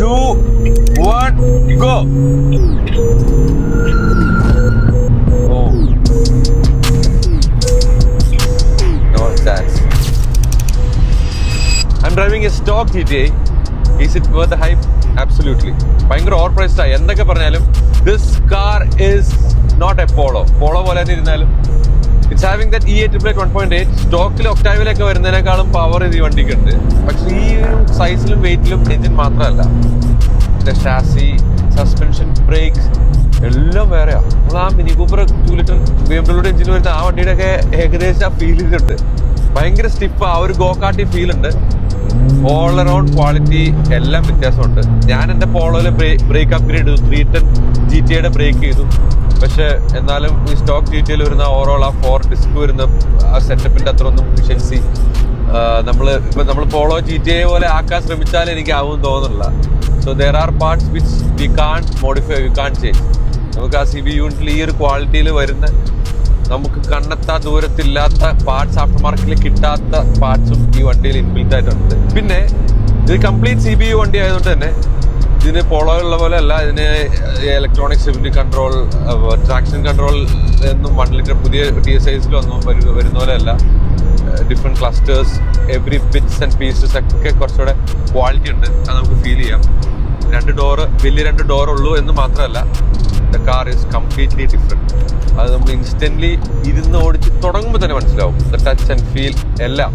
2, 1, go. Oh. No chance. I'm driving a stock GTA. Is it worth the hype? Absolutely. ഭയങ്കര over priced ആയി. എന്തൊക്കെ പറഞ്ഞാലും this car is not a Polo. Polo പോലെ തന്നെ ഇരുന്നാലും it's having that E8 1.8. സ്റ്റോക്കിൽ ഒക്ടാവിലൊക്കെ വരുന്നതിനേക്കാളും power ഇത് ഈ വണ്ടിക്ക് ഉണ്ട്. പക്ഷേ ഈ ഒരു സൈസിലും വെയിറ്റിലും എഞ്ചിൻ മാത്രമല്ല, ഷാസി, സസ്പെൻഷൻ, ബ്രേക്സ് എല്ലാം വേറെയാണ്. നമ്മൾ ആ mini Cooper 2 litre BMW engine വരുന്ന ആ വണ്ടിയുടെ ഒക്കെ ഏകദേശം ആ ഫീൽ ചെയ്തിട്ടുണ്ട്. ഭയങ്കര സ്റ്റിഫ്, ആ ഒരു ഗോകാട്ടി ഫീൽ ഉണ്ട്. ഓൾ അറൗണ്ട് ക്വാളിറ്റി എല്ലാം വ്യത്യാസമുണ്ട്. ഞാൻ എൻ്റെ പോളോയിൽ ബ്രേക്ക് അപ്ഗ്രേഡ് ചെയ്തു, 310 GTയുടെ ബ്രേക്ക് ചെയ്തു. പക്ഷെ എന്നാലും ഈ സ്റ്റോക്ക് GTയിൽ വരുന്ന ഓവറോൾ ആ 4 ഡിസ്ക് വരുന്ന ആ സെറ്റപ്പിന്റെ അത്ര ഒന്നും എഫിഷ്യൻസി നമ്മൾ പോളോ GTA പോലെ ആക്കാൻ ശ്രമിച്ചാൽ എനിക്ക് ആവും തോന്നുന്നില്ല. So there are parts which we can modify, we can change. നമുക്ക് ആ CB യൂണിറ്റിൽ ഈ ഒരു ക്വാളിറ്റിയിൽ വരുന്ന, നമുക്ക് കണ്ണെത്താ ദൂരത്തില്ലാത്ത പാർട്സ്, ആഫ്റ്റർ മാർക്കറ്റിൽ കിട്ടാത്ത പാർട്സും ഈ വണ്ടിയിൽ ഇൻബിൽറ്റ് ആയിട്ടുണ്ട്. പിന്നെ ഇത് കംപ്ലീറ്റ് CBU വണ്ടി ആയതുകൊണ്ട് തന്നെ ഇതിന് പോളോയുള്ള പോലെ അല്ല, ഇതിന് electronic stability control, traction control എന്നും 1 ലിറ്റർ പുതിയ TSIസിലൊന്നും വരുന്ന പോലെ അല്ല. Different clusters, every bits and pieces ഒക്കെ കുറച്ചുകൂടെ ക്വാളിറ്റി ഉണ്ട്. അത് നമുക്ക് ഫീൽ ചെയ്യാം. 2 ഡോറ്, വലിയ 2 ഡോറുള്ളൂ എന്ന് മാത്രമല്ല, the car is completely different. അത് നമ്മൾ ഇൻസ്റ്റന്റ്ലി ഇരുന്ന് ഓടിച്ച് തുടങ്ങുമ്പോൾ തന്നെ മനസ്സിലാവും. ദ ടച്ച് ആൻഡ് ഫീൽ എല്ലാം